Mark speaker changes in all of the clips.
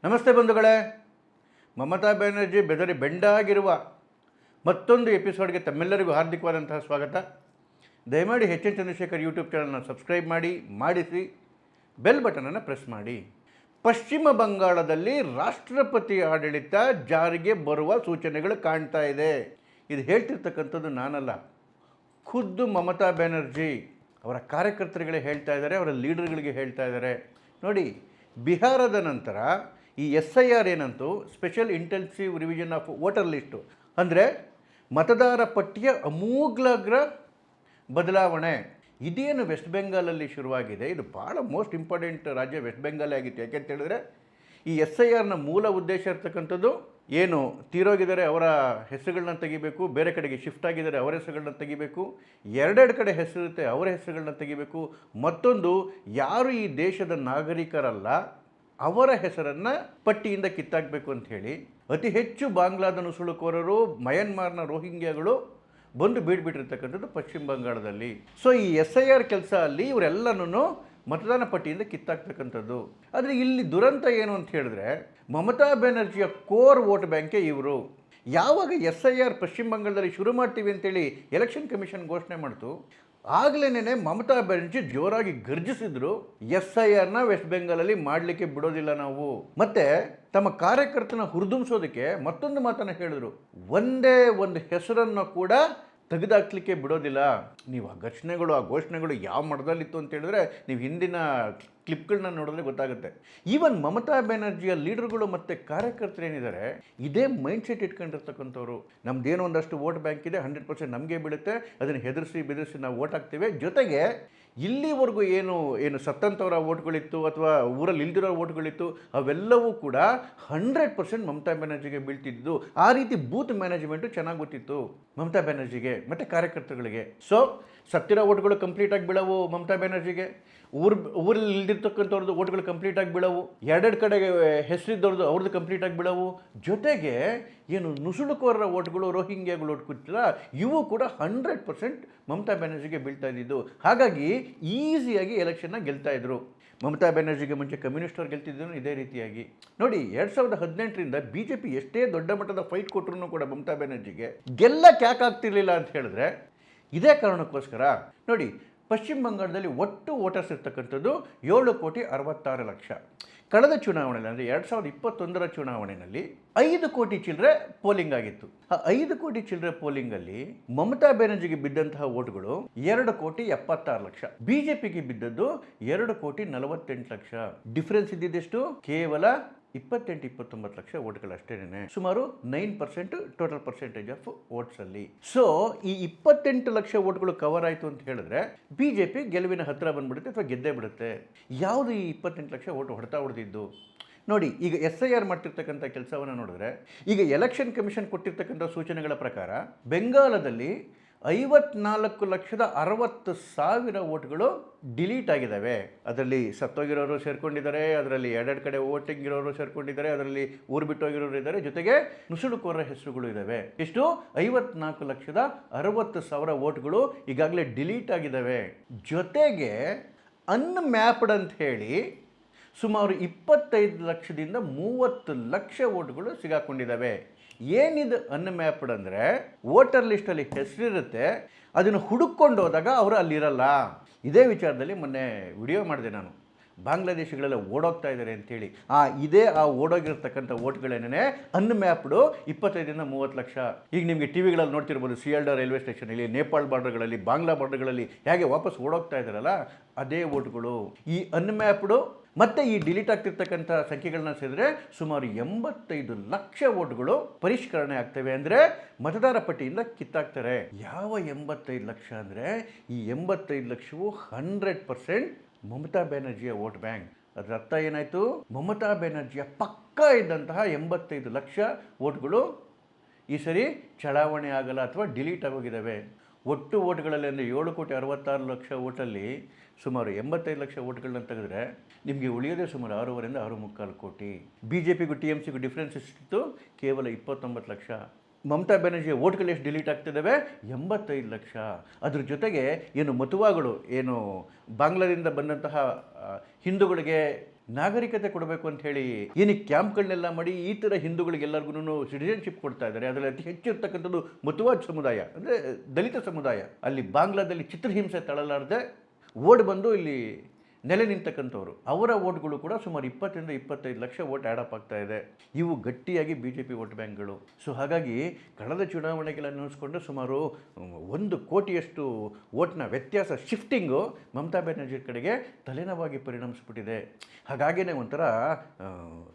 Speaker 1: ನಮಸ್ತೆ ಬಂಧುಗಳೇ. ಮಮತಾ ಬ್ಯಾನರ್ಜಿ ಬೆದರಿ ಬೆಂಡಾಗಿರುವ ಮತ್ತೊಂದು ಎಪಿಸೋಡ್ಗೆ ತಮ್ಮೆಲ್ಲರಿಗೂ ಹಾರ್ದಿಕವಾದಂತಹ ಸ್ವಾಗತ. ದಯಮಾಡಿ ಎಚ್ ಎನ್ ಚಂದ್ರಶೇಖರ್ ಯೂಟ್ಯೂಬ್ ಚಾನಲ್ನ ಸಬ್ಸ್ಕ್ರೈಬ್ ಮಾಡಿಸಿ ಬೆಲ್ ಬಟನನ್ನು ಪ್ರೆಸ್ ಮಾಡಿ. ಪಶ್ಚಿಮ ಬಂಗಾಳದಲ್ಲಿ ರಾಷ್ಟ್ರಪತಿ ಆಡಳಿತ ಜಾರಿಗೆ ಬರುವ ಸೂಚನೆಗಳು ಕಾಣ್ತಾ ಇದೆ. ಇದು ಹೇಳ್ತಿರ್ತಕ್ಕಂಥದ್ದು ನಾನಲ್ಲ, ಖುದ್ದು ಮಮತಾ ಬ್ಯಾನರ್ಜಿ ಅವರ ಕಾರ್ಯಕರ್ತರುಗಳೇ ಹೇಳ್ತಾ ಇದ್ದಾರೆ, ಅವರ ಲೀಡರ್ಗಳಿಗೆ ಹೇಳ್ತಾ ಇದ್ದಾರೆ. ನೋಡಿ, ಬಿಹಾರದ ನಂತರ ಈ SIR ಏನಂತೂ special intensive revision of voter list ಅಂದರೆ ಮತದಾರ ಪಟ್ಟಿಯ ಅಮೂಲಾಗ್ರ ಬದಲಾವಣೆ ಇದೇನು ವೆಸ್ಟ್ ಬೆಂಗಾಲಲ್ಲಿ ಶುರುವಾಗಿದೆ. ಇದು ಭಾಳ ಮೋಸ್ಟ್ ಇಂಪಾರ್ಟೆಂಟ್ ರಾಜ್ಯ ವೆಸ್ಟ್ ಬೆಂಗಾಲೇ ಆಗಿತ್ತು. ಯಾಕೆಂತ ಹೇಳಿದ್ರೆ ಈ SIRನ ಮೂಲ ಉದ್ದೇಶ ಇರ್ತಕ್ಕಂಥದ್ದು ಏನು ತೀರೋಗಿದ್ದಾರೆ ಅವರ ಹೆಸರುಗಳನ್ನ ತೆಗಿಬೇಕು, ಬೇರೆ ಕಡೆಗೆ ಶಿಫ್ಟ್ ಆಗಿದ್ದಾರೆ ಅವರ ಹೆಸರುಗಳನ್ನ ತೆಗಿಬೇಕು, ಎರಡೆರಡು ಕಡೆ ಹೆಸರಿರುತ್ತೆ ಅವರ ಹೆಸರುಗಳನ್ನ ತೆಗಿಬೇಕು, ಮತ್ತೊಂದು ಯಾರು ಈ ದೇಶದ ನಾಗರಿಕರಲ್ಲ ಅವರ ಹೆಸರನ್ನು ಪಟ್ಟಿಯಿಂದ ಕಿತ್ತಾಕಬೇಕು ಅಂಥೇಳಿ ಅತಿ ಹೆಚ್ಚು ಬಾಂಗ್ಲಾದ ನುಸುಳುಕೋರರು, ಮಯನ್ಮಾರ್ನ ರೋಹಿಂಗ್ಯಾಗಳು ಬಂದು ಬೀಡ್ಬಿಟ್ಟಿರ್ತಕ್ಕಂಥದ್ದು ಪಶ್ಚಿಮ ಬಂಗಾಳದಲ್ಲಿ. ಸೊ ಈ SIR ಕೆಲಸ ಅಲ್ಲಿ ಇವರೆಲ್ಲನೂ ಮತದಾನ ಪಟ್ಟಿಯಿಂದ ಕಿತ್ತಾಕ್ತಕ್ಕಂಥದ್ದು. ಆದರೆ ಇಲ್ಲಿ ದುರಂತ ಏನು ಅಂತ ಹೇಳಿದ್ರೆ ಮಮತಾ ಬ್ಯಾನರ್ಜಿಯ ಕೋರ್ ವೋಟ್ ಬ್ಯಾಂಕೇ ಇವರು. ಯಾವಾಗ SIR ಪಶ್ಚಿಮ ಬಂಗಾಳದಲ್ಲಿ ಶುರು ಮಾಡ್ತೀವಿ ಅಂತೇಳಿ ಎಲೆಕ್ಷನ್ ಕಮಿಷನ್ ಘೋಷಣೆ ಮಾಡ್ತು, ಆಗಲೇ ಮಮತಾ ಬ್ಯಾನರ್ಜಿ ಜೋರಾಗಿ ಗರ್ಜಿಸಿದ್ರು, SIRನ ವೆಸ್ಟ್ ಬೆಂಗಾಲಲ್ಲಿ ಮಾಡಲಿಕ್ಕೆ ಬಿಡೋದಿಲ್ಲ ನಾವು. ಮತ್ತೆ ತಮ್ಮ ಕಾರ್ಯಕರ್ತನ ಹುರಿದುಂಬಿಸೋದಕ್ಕೆ ಮತ್ತೊಂದು ಮಾತನ್ನು ಹೇಳಿದ್ರು, ಒಂದೇ ಒಂದು ಹೆಸರನ್ನು ಕೂಡ ತೆಗೆದಾಕ್ಲಿಕ್ಕೆ ಬಿಡೋದಿಲ್ಲ. ನೀವು ಆ ಘೋಷಣೆಗಳು ಯಾವ ಮಟ್ಟದಲ್ಲಿತ್ತು ಅಂತ ಹೇಳಿದ್ರೆ ನೀವು ಹಿಂದಿನ ಕ್ಲಿಪ್ಗಳನ್ನ ನೋಡಿದ್ರೆ ಗೊತ್ತಾಗುತ್ತೆ. ಈವನ್ ಮಮತಾ ಬ್ಯಾನರ್ಜಿಯ ಲೀಡರ್ಗಳು ಮತ್ತು ಕಾರ್ಯಕರ್ತರು ಏನಿದ್ದಾರೆ ಇದೇ ಮೈಂಡ್ ಸೆಟ್ ಇಟ್ಕೊಂಡಿರ್ತಕ್ಕಂಥವ್ರು. ನಮ್ದೇನೋ ಒಂದಷ್ಟು ವೋಟ್ ಬ್ಯಾಂಕ್ ಇದೆ, 100% ನಮಗೆ ಬೀಳುತ್ತೆ, ಅದನ್ನು ಬೆದರಿಸಿ ನಾವು ವೋಟ್ ಹಾಕ್ತೀವಿ. ಜೊತೆಗೆ ಇಲ್ಲಿವರೆಗೂ ಏನು ಸತ್ತಂಥವರ ವೋಟ್ಗಳಿತ್ತು ಅಥವಾ ಊರಲ್ಲಿ ಇಲ್ದಿರೋ ವೋಟ್ಗಳಿತ್ತು ಅವೆಲ್ಲವೂ ಕೂಡ 100% ಮಮತಾ ಬ್ಯಾನರ್ಜಿಗೆ ಬೀಳ್ತಿದ್ದು. ಆ ರೀತಿ ಬೂತ್ ಮ್ಯಾನೇಜ್ಮೆಂಟು ಚೆನ್ನಾಗಿ ಗೊತ್ತಿತ್ತು ಮಮತಾ ಬ್ಯಾನರ್ಜಿಗೆ ಮತ್ತು ಕಾರ್ಯಕರ್ತರುಗಳಿಗೆ. ಸೊ ಸತ್ತಿರೋ ವೋಟ್ಗಳು ಕಂಪ್ಲೀಟಾಗಿ ಬೀಳವು ಮಮತಾ ಬ್ಯಾನರ್ಜಿಗೆ, ಊರಲ್ಲಿ ಇಲ್ದಿರ್ತಕ್ಕಂಥವ್ರದ್ದು ವೋಟ್ಗಳು ಕಂಪ್ಲೀಟಾಗಿ ಬೀಳವು, ಎರಡೆರಡು ಕಡೆಗೆ ಹೆಸರಿದ್ದವ್ರದ್ದು ಅವ್ರದ್ದು ಕಂಪ್ಲೀಟಾಗಿ ಬೀಳವು. ಜೊತೆಗೆ ಏನು ನುಸುಳುಕೋರರ ವೋಟ್ಗಳು, ರೋಹಿಂಗ್ಯಾಗಳು ವೋಟ್ ಕೂತಿಲ್ಲ, ಇವು ಕೂಡ 100% ಮಮತಾ ಬ್ಯಾನರ್ಜಿಗೆ ಬೀಳ್ತಾ ಇದ್ದಿದ್ದು. ಹಾಗಾಗಿ ಈಸಿಯಾಗಿ ಎಲೆಕ್ಷನ್ನ ಗೆಲ್ತಾ ಇದ್ರು. ಮಮತಾ ಬ್ಯಾನರ್ಜಿಗೆ ಮುಂಚೆ ಕಮ್ಯುನಿಸ್ಟವ್ರು ಗೆಲ್ತಿದ್ರು ಇದೇ ರೀತಿಯಾಗಿ. ನೋಡಿ, 2018ರಿಂದ BJP ಎಷ್ಟೇ ದೊಡ್ಡ ಮಟ್ಟದ ಫೈಟ್ ಕೊಟ್ಟರು ಕೂಡ ಮಮತಾ ಬ್ಯಾನರ್ಜಿಗೆ ಗೆಲ್ಲಕ್ಕೆ ಯಾಕೆ ಆಗ್ತಿರ್ಲಿಲ್ಲ ಅಂತ ಹೇಳಿದ್ರೆ ಇದೇ ಕಾರಣಕ್ಕೋಸ್ಕರ. ನೋಡಿ, ಪಶ್ಚಿಮ ಬಂಗಾಳದಲ್ಲಿ ಒಟ್ಟು ವೋಟರ್ಸ್ ಇರ್ತಕ್ಕಂಥದ್ದು 7,66,00,000. ಕಳೆದ ಚುನಾವಣೆಯಲ್ಲಿ ಅಂದರೆ 2021ರ ಚುನಾವಣೆಯಲ್ಲಿ 5 ಕೋಟಿ ಚಿಲ್ಲರೆ ಪೋಲಿಂಗ್ ಆಗಿತ್ತು. ಆ 5 ಕೋಟಿ ಚಿಲ್ಲರೆ ಪೋಲಿಂಗಲ್ಲಿ ಮಮತಾ ಬ್ಯಾನರ್ಜಿಗೆ ಬಿದ್ದಂತಹ ವೋಟ್ಗಳು 2,76,00,000. BJPಗೆ ಬಿದ್ದದ್ದು 2,48,00,000. ಡಿಫರೆನ್ಸ್ ಇದ್ದಿದ್ದೆಷ್ಟು? ಕೇವಲ 28-29 ಲಕ್ಷ ವೋಟ್ಗಳಷ್ಟೇನೆ, ಸುಮಾರು 9% ಟೋಟಲ್ ಪರ್ಸೆಂಟೇಜ್ ಆಫ್ ವೋಟ್ಸಲ್ಲಿ. ಸೊ ಈ 28 ಲಕ್ಷ ವೋಟ್ಗಳು ಕವರ್ ಆಯಿತು ಅಂತ ಹೇಳಿದ್ರೆ BJP ಗೆಲುವಿನ ಹತ್ತಿರ ಬಂದ್ಬಿಡುತ್ತೆ ಅಥವಾ ಗೆದ್ದೇ ಬಿಡುತ್ತೆ. ಯಾವುದು ಈ 28 ಲಕ್ಷ ವೋಟ್ ಹೊಡೆದಿದ್ದು? ನೋಡಿ, ಈಗ SIR ಮಾಡ್ತಿರ್ತಕ್ಕಂಥ ಕೆಲಸವನ್ನು ನೋಡಿದ್ರೆ, ಈಗ ಎಲೆಕ್ಷನ್ ಕಮಿಷನ್ ಕೊಟ್ಟಿರ್ತಕ್ಕಂಥ ಸೂಚನೆಗಳ ಪ್ರಕಾರ ಬೆಂಗಾಲದಲ್ಲಿ 54,60,000 ವೋಟ್ಗಳು ಡಿಲೀಟ್ ಆಗಿದ್ದಾವೆ. ಅದರಲ್ಲಿ ಸತ್ತೋಗಿರೋರು ಸೇರ್ಕೊಂಡಿದ್ದಾರೆ, ಅದರಲ್ಲಿ ಎರಡೆರಡು ಕಡೆ ವೋಟಿಂಗ್ ಇರೋರು ಸೇರ್ಕೊಂಡಿದ್ದಾರೆ, ಅದರಲ್ಲಿ ಊರು ಬಿಟ್ಟೋಗಿರೋರು ಇದ್ದಾರೆ, ಜೊತೆಗೆ ನುಸುಳುಕೋರರ ಹೆಸರುಗಳು ಇದ್ದಾವೆ. ಎಷ್ಟು? 54,60,000 ವೋಟ್ಗಳು ಈಗಾಗಲೇ ಡಿಲೀಟ್ ಆಗಿದ್ದಾವೆ. ಜೊತೆಗೆ ಅನ್ಮ್ಯಾಪ್ಡ್ ಅಂತ ಹೇಳಿ ಸುಮಾರು 25 ಲಕ್ಷದಿಂದ 30 ಲಕ್ಷ ವೋಟ್ಗಳು ಸಿಗಾಕೊಂಡಿದ್ದಾವೆ. ಏನಿದು ಅನ್ಮ್ಯಾಪ್ಡ್ ಅಂದರೆ ವೋಟರ್ ಲಿಸ್ಟಲ್ಲಿ ಹೆಸರಿರುತ್ತೆ, ಅದನ್ನು ಹುಡುಕೊಂಡು ಹೋದಾಗ ಅವರು ಅಲ್ಲಿರಲ್ಲ. ಇದೇ ವಿಚಾರದಲ್ಲಿ ಮೊನ್ನೆ ವಿಡಿಯೋ ಮಾಡಿದೆ ನಾನು, ಬಾಂಗ್ಲಾದೇಶಿಗಳೆಲ್ಲ ಓಡೋಗ್ತಾ ಇದ್ದಾರೆ ಅಂಥೇಳಿ. ಆ ಓಡೋಗಿರ್ತಕ್ಕಂಥ ವೋಟ್ಗಳೇನೇ ಅನ್ಮ್ಯಾಪ್ಡು 25-30 ಲಕ್ಷ. ಈಗ ನಿಮಗೆ ಟಿವಿಗಳಲ್ಲಿ ನೋಡ್ತಿರ್ಬೋದು, ಸಿಯಾಲ್ಡಾ ರೈಲ್ವೆ ಸ್ಟೇಷನಲ್ಲಿ, ನೇಪಾಳ ಬಾರ್ಡರ್ಗಳಲ್ಲಿ, ಬಾಂಗ್ಲಾ ಬಾರ್ಡರ್ಗಳಲ್ಲಿ ಹೇಗೆ ವಾಪಸ್ ಓಡೋಗ್ತಾ ಇದ್ದಾರಲ್ಲ, ಅದೇ ವೋಟ್ಗಳು. ಈ ಅನ್ಮ್ಯಾಪ್ಡು ಮತ್ತು ಈ ಡಿಲೀಟ್ ಆಗ್ತಿರ್ತಕ್ಕಂಥ ಸಂಖ್ಯೆಗಳನ್ನ ಸೇರಿದ್ರೆ ಸುಮಾರು 85 ಲಕ್ಷ ವೋಟ್ಗಳು ಪರಿಷ್ಕರಣೆ ಆಗ್ತವೆ, ಅಂದರೆ ಮತದಾರ ಪಟ್ಟಿಯಿಂದ ಕಿತ್ತಾಕ್ತಾರೆ. ಯಾವ 85 ಲಕ್ಷ ಅಂದರೆ ಈ 85 ಲಕ್ಷವು 100% ಮಮತಾ ಬ್ಯಾನರ್ಜಿಯ ವೋಟ್ ಬ್ಯಾಂಕ್. ಅದರ ಅರ್ಥ ಏನಾಯಿತು? ಮಮತಾ ಬ್ಯಾನರ್ಜಿಯ ಪಕ್ಕ ಇದ್ದಂತಹ 85 ಲಕ್ಷ ವೋಟ್ಗಳು ಈ ಸರಿ ಚಲಾವಣೆ ಆಗಲ್ಲ ಅಥವಾ ಡಿಲೀಟ್ ಆಗೋಗಿದ್ದಾವೆ. ಒಟ್ಟು ವೋಟ್ಗಳಲ್ಲಿ ಅಂದರೆ 7,66,00,000 ವೋಟಲ್ಲಿ ಸುಮಾರು 85 ಲಕ್ಷ ವೋಟ್ಗಳನ್ನ ತೆಗೆದ್ರೆ ನಿಮಗೆ ಉಳಿಯೋದೇ ಸುಮಾರು 6.5 6.75 ಕೋಟಿ. BJPಗೂ TMCಗೂ ಡಿಫ್ರೆನ್ಸ್ ಎಷ್ಟಿತ್ತು? ಕೇವಲ 29 ಲಕ್ಷ. ಮಮತಾ ಬ್ಯಾನರ್ಜಿಯ ವೋಟ್ಗಳು ಎಷ್ಟು ಡಿಲೀಟ್ ಆಗ್ತಿದ್ದಾವೆ? 85 ಲಕ್ಷ. ಅದ್ರ ಜೊತೆಗೆ ಏನು ಮತುವಾಗಳು, ಏನು ಬಾಂಗ್ಲಾದಿಂದ ಬಂದಂತಹ ಹಿಂದೂಗಳಿಗೆ ನಾಗರಿಕತೆ ಕೊಡಬೇಕು ಅಂತ ಹೇಳಿ ಏನಕ್ಕೆ ಕ್ಯಾಂಪ್ಗಳನ್ನೆಲ್ಲ ಮಾಡಿ ಈ ಥರ ಹಿಂದೂಗಳಿಗೆಲ್ಲರಿಗೂ ಸಿಟಿಜನ್ಶಿಪ್ ಕೊಡ್ತಾ ಇದ್ದಾರೆ. ಅದರಲ್ಲಿ ಅತಿ ಹೆಚ್ಚು ಇರ್ತಕ್ಕಂಥದ್ದು ಮತುವಾದ್ ಸಮುದಾಯ, ಅಂದರೆ ದಲಿತ ಸಮುದಾಯ. ಅಲ್ಲಿ ಬಾಂಗ್ಲಾದಲ್ಲಿ ಚಿತ್ರಹಿಂಸೆ ತಳಲಾರದೆ ಓಡ್ ಬಂದು ಇಲ್ಲಿ ನೆಲೆ ನಿಂತಕ್ಕಂಥವ್ರು, ಅವರ ಓಟ್ಗಳು ಕೂಡ ಸುಮಾರು 20-25 ಲಕ್ಷ ಓಟ್ ಆ್ಯಡಪ್ ಆಗ್ತಾ ಇದೆ. ಇವು ಗಟ್ಟಿಯಾಗಿ BJP ವೋಟ್ ಬ್ಯಾಂಕ್ಗಳು. ಸೊ ಹಾಗಾಗಿ ಕಳೆದ ಚುನಾವಣೆಗಳನ್ನು ಅನ್ನಿಸ್ಕೊಂಡ್ರೆ ಸುಮಾರು 1 ಕೋಟಿಯಷ್ಟು ಓಟ್ನ ವ್ಯತ್ಯಾಸ ಶಿಫ್ಟಿಂಗು ಮಮತಾ ಬ್ಯಾನರ್ಜಿ ಕಡೆಗೆ ತಲೆನೋವಾಗಿ ಪರಿಣಮಿಸ್ಬಿಟ್ಟಿದೆ. ಹಾಗಾಗಿಯೇ ಒಂಥರ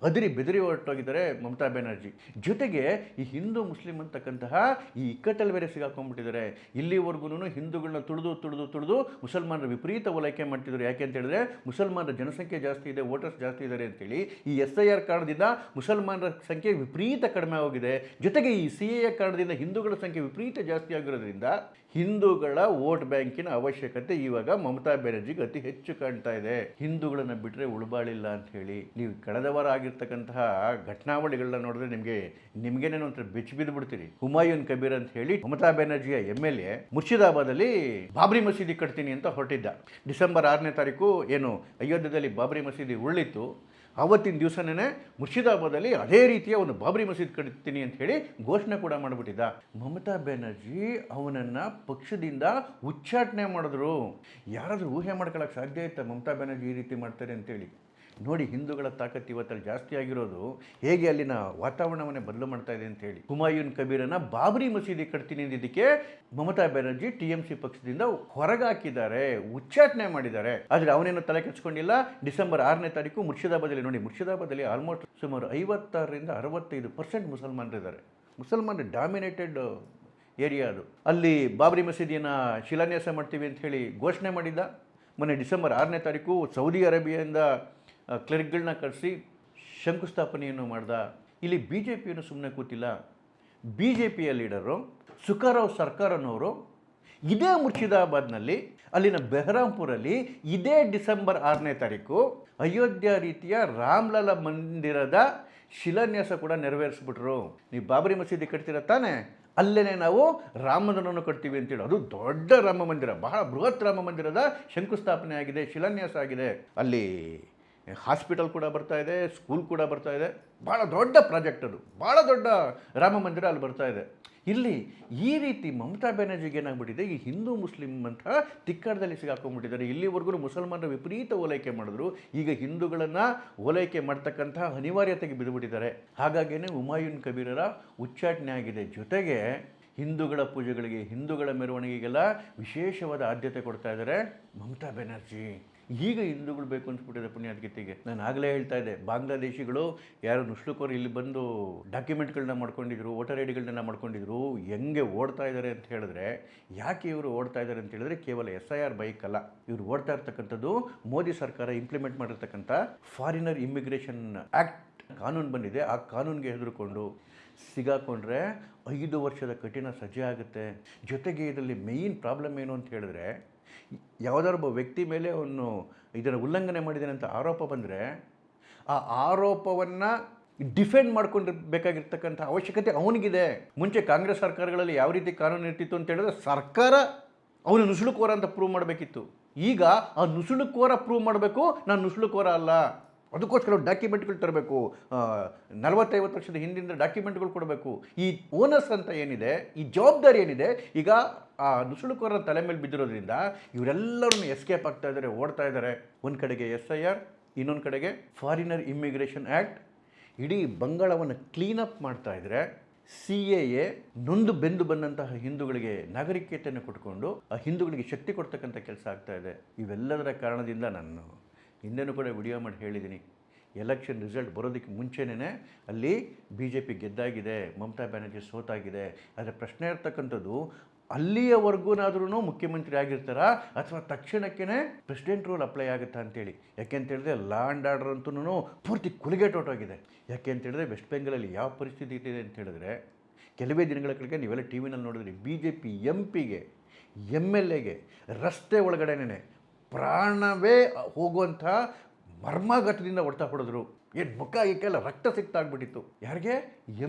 Speaker 1: ಅದಿರಿ ಬೆದರಿ ಹೊರಟೋಗಿದ್ದಾರೆ ಮಮತಾ ಬ್ಯಾನರ್ಜಿ. ಜೊತೆಗೆ ಈ ಹಿಂದೂ ಮುಸ್ಲಿಂ ಅಂತಕ್ಕಂತಹ ಈ ಇಕ್ಕಟ್ಟಲ್ಲಿ ಬೇರೆ ಸಿಗಾಕೊಂಡ್ಬಿಟ್ಟಿದ್ದಾರೆ. ಇಲ್ಲಿವರೆಗೂ ಹಿಂದೂಗಳನ್ನ ತುಳಿದು ಮುಸಲ್ಮಾನರ ವಿಪರೀತ ಓಲೈಕೆ ಮಾಡ್ತಿದ್ರು. ಯಾಕೆ ಅಂತ ಹೇಳಿದ್ರೆ ಮುಸಲ್ಮಾನರ ಜನಸಂಖ್ಯೆ ಜಾಸ್ತಿ ಇದೆ, ವೋಟರ್ಸ್ ಜಾಸ್ತಿ ಇದ್ದಾರೆ ಅಂತೇಳಿ ಈ SIR ಕಾರಣದಿಂದ ಮುಸಲ್ಮಾನರ ಸಂಖ್ಯೆ ವಿಪರೀತ ಕಡಿಮೆ ಆಗಿದೆ. ಜೊತೆಗೆ ಈ CAA ಕಾರಣದಿಂದ ಹಿಂದೂಗಳ ಸಂಖ್ಯೆ ವಿಪರೀತ ಜಾಸ್ತಿ ಆಗಿರೋದ್ರಿಂದ ಹಿಂದೂಗಳ ವೋಟ್ ಬ್ಯಾಂಕಿನ ಅವಶ್ಯಕತೆ ಇವಾಗ ಮಮತಾ ಬ್ಯಾನರ್ಜಿಗೆ ಅತಿ ಹೆಚ್ಚು ಕಾಣ್ತಾ ಇದೆ. ಹಿಂದೂಗಳನ್ನ ಬಿಟ್ಟರೆ ಉಳ್ಬಾಳಿಲ್ಲ ಅಂತ ಹೇಳಿ ನೀವು ಕಳೆದ ವಾರ ಆಗಿರ್ತಕ್ಕಂತಹ ಘಟನಾವಳಿಗಳನ್ನ ನೋಡಿದ್ರೆ ನಿಮ್ಗೇನೇನೋ ಒಂಥರ ಬೆಚ್ಚಿ ಬಿದ್ದು ಬಿಡ್ತೀರಿ. ಹುಮಾಯೂನ್ ಕಬೀರ್ ಅಂತ ಹೇಳಿ ಮಮತಾ ಬ್ಯಾನರ್ಜಿಯ MLA ಮುರ್ಷಿದಾಬಾದಲ್ಲಿ ಬಾಬ್ರಿ ಮಸೀದಿ ಕಟ್ತೀನಿ ಅಂತ ಹೊರಟಿದ್ದ. ಡಿಸೆಂಬರ್ 6ನೇ ತಾರೀಕು ಏನು ಅಯೋಧ್ಯೆಯಲ್ಲಿ ಬಾಬ್ರಿ ಮಸೀದಿ ಉರುಳಿತು, ಆವತ್ತಿನ ದಿವಸನೇ ಮುರ್ಷಿದಾಬಾದಲ್ಲಿ ಅದೇ ರೀತಿಯ ಒಂದು ಬಾಬ್ರಿ ಮಸೀದಿ ಕಟ್ತೀನಿ ಅಂತ ಹೇಳಿ ಘೋಷಣೆ ಕೂಡ ಮಾಡಿಬಿಟ್ಟಿದ್ದ. ಮಮತಾ ಬ್ಯಾನರ್ಜಿ ಅವನನ್ನು ಪಕ್ಷದಿಂದ ಉಚ್ಚಾಟನೆ ಮಾಡಿದ್ರು. ಯಾರಾದರೂ ಊಹೆ ಮಾಡ್ಕೊಳ್ಳೋಕೆ ಸಾಧ್ಯ ಇತ್ತ ಮಮತಾ ಬ್ಯಾನರ್ಜಿ ಈ ರೀತಿ ಮಾಡ್ತಾರೆ ಅಂತೇಳಿ? ನೋಡಿ, ಹಿಂದೂಗಳ ತಾಕತ್ತು ಇವತ್ತಲ್ಲಿ ಜಾಸ್ತಿ ಆಗಿರೋದು ಹೇಗೆ ಅಲ್ಲಿನ ವಾತಾವರಣವನ್ನೇ ಬದಲು ಮಾಡ್ತಾ ಇದೆ ಅಂತ ಹೇಳಿ. ಹುಮಾಯೂನ್ ಕಬೀರನ್ನ ಬಾಬ್ರಿ ಮಸೀದಿ ಕಟ್ತೀನಿ ಅಂದಿದ್ದಕ್ಕೆ ಮಮತಾ ಬ್ಯಾನರ್ಜಿ TMC ಪಕ್ಷದಿಂದ ಹೊರಗಾಕಿದ್ದಾರೆ, ಉಚ್ಚಾಟನೆ ಮಾಡಿದ್ದಾರೆ. ಆದರೆ ಅವನೇನು ತಲೆ ಕೆಡಿಸ್ಕೊಂಡಿಲ್ಲ. ಡಿಸೆಂಬರ್ 6ನೇ ತಾರೀಕು ಮುರ್ಷಿದಾಬಾದಲ್ಲಿ ನೋಡಿ, ಮುರ್ಷಿದಾಬಾದಲ್ಲಿ ಆಲ್ಮೋಸ್ಟ್ ಸುಮಾರು 56-65% ಮುಸಲ್ಮಾನರಿದ್ದಾರೆ. ಮುಸಲ್ಮಾನರು ಡಾಮಿನೇಟೆಡ್ ಏರಿಯಾ ಅದು. ಅಲ್ಲಿ ಬಾಬ್ರಿ ಮಸೀದಿಯನ್ನು ಶಿಲಾನ್ಯಾಸ ಮಾಡ್ತೀವಿ ಅಂತ ಹೇಳಿ ಘೋಷಣೆ ಮಾಡಿದ್ದ. ಮೊನ್ನೆ ಡಿಸೆಂಬರ್ 6ನೇ ತಾರೀಕು ಸೌದಿ ಅರೇಬಿಯಾದಿಂದ ಕ್ಲರ್ಕ್ಗಳನ್ನ ಕರೆಸಿ ಶಂಕುಸ್ಥಾಪನೆಯನ್ನು ಮಾಡ್ದ. ಇಲ್ಲಿ BJPಯನ್ನು ಸುಮ್ಮನೆ ಕೂತಿಲ್ಲ. BJPಯ ಲೀಡರು ಸುಖರಾವ್ ಸರ್ಕಾರನವರು ಇದೇ ಮುರ್ಷಿದಾಬಾದ್ನಲ್ಲಿ ಅಲ್ಲಿನ ಬೆಹರಾಂಪುರಲ್ಲಿ ಇದೇ ಡಿಸೆಂಬರ್ 6ನೇ ತಾರೀಕು ಅಯೋಧ್ಯ ರೀತಿಯ ರಾಮ್ಲಲ್ಲ ಮಂದಿರದ ಶಿಲಾನ್ಯಾಸ ಕೂಡ ನೆರವೇರಿಸ್ಬಿಟ್ರು. ನೀವು ಬಾಬ್ರಿ ಮಸೀದಿ ಕಟ್ತೀರ ತಾನೇ, ಅಲ್ಲೇ ನಾವು ರಾಮ ಮಂದಿರವನ್ನು ಕಟ್ತೀವಿ ಅಂತೇಳಿ. ಅದು ದೊಡ್ಡ ರಾಮ ಮಂದಿರ, ಬಹಳ ಬೃಹತ್ ರಾಮ ಮಂದಿರದ ಶಂಕುಸ್ಥಾಪನೆ ಆಗಿದೆ, ಶಿಲಾನ್ಯಾಸ ಆಗಿದೆ. ಅಲ್ಲಿ ಹಾಸ್ಪಿಟಲ್ ಕೂಡ ಬರ್ತಾ ಇದೆ, ಸ್ಕೂಲ್ ಕೂಡ ಬರ್ತಾ ಇದೆ. ಭಾಳ ದೊಡ್ಡ ಪ್ರಾಜೆಕ್ಟ್ ಅದು, ಭಾಳ ದೊಡ್ಡ ರಾಮ ಮಂದಿರ ಅಲ್ಲಿ ಬರ್ತಾ ಇದೆ. ಇಲ್ಲಿ ಈ ರೀತಿ ಮಮತಾ ಬ್ಯಾನರ್ಜಿಗೆ ಏನಾಗ್ಬಿಟ್ಟಿದೆ, ಈ ಹಿಂದೂ ಮುಸ್ಲಿಂ ಅಂತ ತಿಕ್ಕಾಟದಲ್ಲಿ ಸಿಗಾಕೊಂಡ್ಬಿಟ್ಟಿದ್ದಾರೆ. ಇಲ್ಲಿವರೆಗೂ ಮುಸಲ್ಮಾನರ ವಿಪರೀತ ಓಲೈಕೆ ಮಾಡಿದ್ರು, ಈಗ ಹಿಂದೂಗಳನ್ನು ಓಲೈಕೆ ಮಾಡ್ತಕ್ಕಂತಹ ಅನಿವಾರ್ಯತೆಗೆ ಬಿದ್ದುಬಿಟ್ಟಿದ್ದಾರೆ. ಹಾಗಾಗಿಯೇ ಹುಮಾಯೂನ್ ಕಬೀರರ ಉಚ್ಚಾಟನೆ ಆಗಿದೆ. ಜೊತೆಗೆ ಹಿಂದೂಗಳ ಪೂಜೆಗಳಿಗೆ, ಹಿಂದೂಗಳ ಮೆರವಣಿಗೆಗೆಲ್ಲ ವಿಶೇಷವಾದ ಆದ್ಯತೆ ಕೊಡ್ತಾ ಇದ್ದಾರೆ ಮಮತಾ ಬ್ಯಾನರ್ಜಿ. ಈಗ ಹಿಂದೂಗಳು ಬೇಕು ಅನ್ಸ್ಬಿಟ್ಟಿದೆ ಪುಣ್ಯಾದ್ಗತಿಗೆ. ನಾನು ಆಗಲೇ ಹೇಳ್ತಾ ಇದ್ದೆ, ಬಾಂಗ್ಲಾದೇಶಿಗಳು ಯಾರು ನುಸ್ಲುಕೋರು ಇಲ್ಲಿ ಬಂದು ಡಾಕ್ಯುಮೆಂಟ್ಗಳನ್ನ ಮಾಡ್ಕೊಂಡಿದ್ರು, ವೋಟರ್ ಐಡಿಗಳನ್ನೆಲ್ಲ ಮಾಡ್ಕೊಂಡಿದ್ರು, ಹೆಂಗೆ ಓಡ್ತಾ ಇದ್ದಾರೆ ಅಂತ ಹೇಳಿದ್ರೆ, ಯಾಕೆ ಇವರು ಓಡ್ತಾ ಇದ್ದಾರೆ ಅಂತ ಹೇಳಿದ್ರೆ ಕೇವಲ SIR ಬೈಕ್ ಅಲ್ಲ. ಇವರು ಓಡ್ತಾ ಇರ್ತಕ್ಕಂಥದ್ದು ಮೋದಿ ಸರ್ಕಾರ ಇಂಪ್ಲಿಮೆಂಟ್ ಮಾಡಿರ್ತಕ್ಕಂಥ ಫಾರಿನರ್ ಇಮಿಗ್ರೇಷನ್ ಆ್ಯಕ್ಟ್ ಕಾನೂನು ಬಂದಿದೆ. ಆ ಕಾನೂನಿಗೆ ಹೆದರ್ಕೊಂಡು ಸಿಗಾಕೊಂಡ್ರೆ 5 ವರ್ಷದ ಕಠಿಣ ಸಜೆ ಆಗುತ್ತೆ. ಜೊತೆಗೆ ಇದರಲ್ಲಿ ಮೇಯ್ನ್ ಪ್ರಾಬ್ಲಮ್ ಏನು ಅಂತ ಹೇಳಿದ್ರೆ, ಯಾವುದಾರೊಬ್ಬ ವ್ಯಕ್ತಿ ಮೇಲೆ ಅವನು ಇದನ್ನು ಉಲ್ಲಂಘನೆ ಮಾಡಿದ್ದಾನೆ ಅಂತ ಆರೋಪ ಬಂದರೆ ಆ ಆರೋಪವನ್ನು ಡಿಫೆಂಡ್ ಮಾಡ್ಕೊಂಡಿರ್ಬೇಕಾಗಿರ್ತಕ್ಕಂಥ ಅವಶ್ಯಕತೆ ಅವನಿಗಿದೆ. ಮುಂಚೆ ಕಾಂಗ್ರೆಸ್ ಸರ್ಕಾರಗಳಲ್ಲಿ ಯಾವ ರೀತಿ ಕಾನೂನು ಇರ್ತಿತ್ತು ಅಂತ ಹೇಳಿದ್ರೆ, ಸರ್ಕಾರ ಅವನು ನುಸುಳುಕೋರ ಅಂತ ಪ್ರೂವ್ ಮಾಡಬೇಕಿತ್ತು. ಈಗ ಆ ನುಸುಳುಕೋರ ಪ್ರೂವ್ ಮಾಡಬೇಕು, ನಾನು ನುಸುಳುಕೋರ ಅಲ್ಲ. ಅದಕ್ಕೋಸ್ಕರ ಡಾಕ್ಯುಮೆಂಟ್ಗಳು ತರಬೇಕು, 40-50 ವರ್ಷದ ಹಿಂದಿನ ಡಾಕ್ಯುಮೆಂಟ್ಗಳು ಕೊಡಬೇಕು. ಈ ಓನರ್ಸ್ ಅಂತ ಏನಿದೆ, ಈ ಜವಾಬ್ದಾರಿ ಏನಿದೆ, ಈಗ ಆ ನುಸುಳುಕೋರರ ತಲೆ ಮೇಲೆ ಬಿದ್ದಿರೋದ್ರಿಂದ ಇವರೆಲ್ಲರೂ ಎಸ್ಕೇಪ್ ಆಗ್ತಾ ಇದ್ದಾರೆ, ಓಡ್ತಾ ಇದ್ದಾರೆ. ಒಂದು ಕಡೆಗೆ SIR, ಇನ್ನೊಂದು ಕಡೆಗೆ ಫಾರಿನರ್ ಇಮ್ಮಿಗ್ರೇಷನ್ ಆ್ಯಕ್ಟ್. ಇಡೀ ಬಂಗಾಳವನ್ನು ಕ್ಲೀನಪ್ ಮಾಡ್ತಾ ಇದ್ದಾರೆ. CAA ನೊಂದು ಬೆಂದು ಬಂದಂತಹ ಹಿಂದೂಗಳಿಗೆ ನಾಗರಿಕತೆಯನ್ನು ಕೊಟ್ಕೊಂಡು ಆ ಹಿಂದೂಗಳಿಗೆ ಶಕ್ತಿ ಕೊಡ್ತಕ್ಕಂಥ ಕೆಲಸ ಆಗ್ತಾ ಇದೆ. ಇವೆಲ್ಲದರ ಕಾರಣದಿಂದ ನಾನು ಹಿಂದೆನೂ ಕೂಡ ವಿಡಿಯೋ ಮಾಡಿ ಹೇಳಿದ್ದೀನಿ, ಎಲೆಕ್ಷನ್ ರಿಸಲ್ಟ್ ಬರೋದಕ್ಕೆ ಮುಂಚೆನೇ ಅಲ್ಲಿ BJP ಗೆದ್ದಾಗಿದೆ, ಮಮತಾ ಬ್ಯಾನರ್ಜಿ ಸೋತಾಗಿದೆ. ಆದರೆ ಪ್ರಶ್ನೆ ಇರ್ತಕ್ಕಂಥದ್ದು, ಅಲ್ಲಿಯವರೆಗೂನಾದ್ರೂ ಮುಖ್ಯಮಂತ್ರಿ ಆಗಿರ್ತಾರಾ ಅಥವಾ ತಕ್ಷಣಕ್ಕೇ ಪ್ರೆಸಿಡೆಂಟ್ ರೂಲ್ ಅಪ್ಲೈ ಆಗುತ್ತಾ ಅಂತೇಳಿ. ಯಾಕೆಂತೇಳಿದ್ರೆ ಲಾ ಆ್ಯಂಡ್ ಆರ್ಡರ್ ಅಂತೂ ಪೂರ್ತಿ ಕುಲಿಗೆಟೋಟೋಗಿದೆ. ಯಾಕೆ ಅಂತೇಳಿದ್ರೆ ವೆಸ್ಟ್ ಬೆಂಗಾಲಲ್ಲಿ ಯಾವ ಪರಿಸ್ಥಿತಿ ಇದೆ ಅಂತ ಹೇಳಿದ್ರೆ, ಕೆಲವೇ ದಿನಗಳ ಕೆಳಗೆ ನೀವೆಲ್ಲ ಟಿ ವಿನಲ್ಲಿ ನೋಡಿದ್ರಿ, BJP MP-ಗೆ MLA-ಗೆ ರಸ್ತೆ ಒಳಗಡೆನೇ ಪ್ರಾಣವೇ ಹೋಗುವಂಥ ಮರ್ಮಾಘಾತದಿಂದ ಹೊಡ್ತಾ ಹೊಡೆದ್ರು. ಏನು ಮುಖ ಈಕೆಲ್ಲ ರಕ್ತ ಸಿಕ್ತಾಗ್ಬಿಟ್ಟಿತ್ತು. ಯಾರಿಗೆ?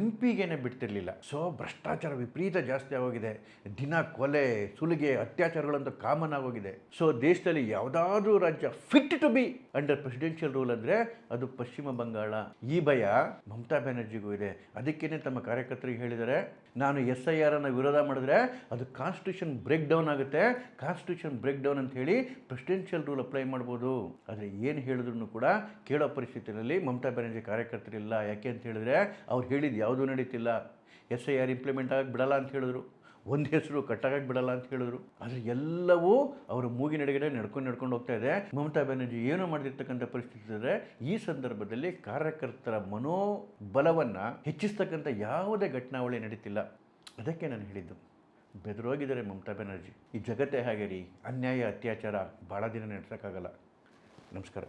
Speaker 1: MP ಗೆನೆ ಬಿಡ್ತಿರ್ಲಿಲ್ಲ. ಸೊ ಭ್ರಷ್ಟಾಚಾರ ವಿಪರೀತ ಜಾಸ್ತಿ ಆಗೋಗಿದೆ. ದಿನ ಕೊಲೆ, ಸುಲಿಗೆ, ಅತ್ಯಾಚಾರಗಳಂತೂ ಕಾಮನ್ ಆಗೋಗಿದೆ. ಸೊ ದೇಶದಲ್ಲಿ ಯಾವುದಾದ್ರೂ ರಾಜ್ಯ fit to be under presidential rule ಅಂದರೆ ಅದು ಪಶ್ಚಿಮ ಬಂಗಾಳ. ಈ ಭಯ ಮಮತಾ ಬ್ಯಾನರ್ಜಿಗೂ ಇದೆ. ಅದಕ್ಕೇನೆ ತಮ್ಮ ಕಾರ್ಯಕರ್ತರಿಗೆ ಹೇಳಿದ್ದಾರೆ, ನಾನು SIR ಅನ್ನು ವಿರೋಧ ಮಾಡಿದ್ರೆ ಅದು ಕಾನ್ಸ್ಟಿಟ್ಯೂಷನ್ ಬ್ರೇಕ್ ಡೌನ್ ಆಗುತ್ತೆ, ಕಾನ್ಸ್ಟಿಟ್ಯೂಷನ್ ಬ್ರೇಕ್ ಡೌನ್ ಅಂತ ಹೇಳಿ ಪ್ರೆಸಿಡೆನ್ಷಿಯಲ್ ರೂಲ್ ಅಪ್ಲೈ ಮಾಡ್ಬೋದು. ಆದರೆ ಏನು ಹೇಳಿದ್ರು ಕೂಡ ಕೇಳೋ ಪರಿಸ್ಥಿತಿಯಲ್ಲಿ ಮಮತಾ ಬ್ಯಾನರ್ಜಿ ಕಾರ್ಯಕರ್ತರಿಲ್ಲ. ಯಾಕೆ ಅಂತ ಹೇಳಿದ್ರೆ ಅವ್ರು ಹೇಳಿದ್ದು ಯಾವುದೂ ನಡೀತಿಲ್ಲ. SIR ಇಂಪ್ಲಿಮೆಂಟ್ ಆಗಿ ಬಿಡಲ್ಲ ಅಂತ ಹೇಳಿದ್ರು, ಒಂದು ಹೆಸರು ಕಟ್ಟಾಗಿ ಬಿಡಲ್ಲ ಅಂತ ಹೇಳಿದ್ರು. ಆದರೆ ಎಲ್ಲವೂ ಅವರ ಮೂಗಿನಡೆಗಡೆ ನಡ್ಕೊಂಡು ಹೋಗ್ತಾ ಇದೆ. ಮಮತಾ ಬ್ಯಾನರ್ಜಿ ಏನೋ ಮಾಡದಿರ್ತಕ್ಕಂಥ ಪರಿಸ್ಥಿತಿ ಇದ್ದರೆ ಈ ಸಂದರ್ಭದಲ್ಲಿ ಕಾರ್ಯಕರ್ತರ ಮನೋಬಲವನ್ನು ಹೆಚ್ಚಿಸ್ತಕ್ಕಂಥ ಯಾವುದೇ ಘಟನಾವಳಿ ನಡೀತಿಲ್ಲ. ಅದಕ್ಕೆ ನಾನು ಹೇಳಿದ್ದು, ಬೆದರೋಗಿದ್ದಾರೆ ಮಮತಾ ಬ್ಯಾನರ್ಜಿ. ಈ ಜಗತ್ತೇ ಹಾಗೆ ರೀ, ಅನ್ಯಾಯ ಅತ್ಯಾಚಾರ ಭಾಳ ದಿನ ನಡೆಸೋಕ್ಕಾಗಲ್ಲ. ನಮಸ್ಕಾರ.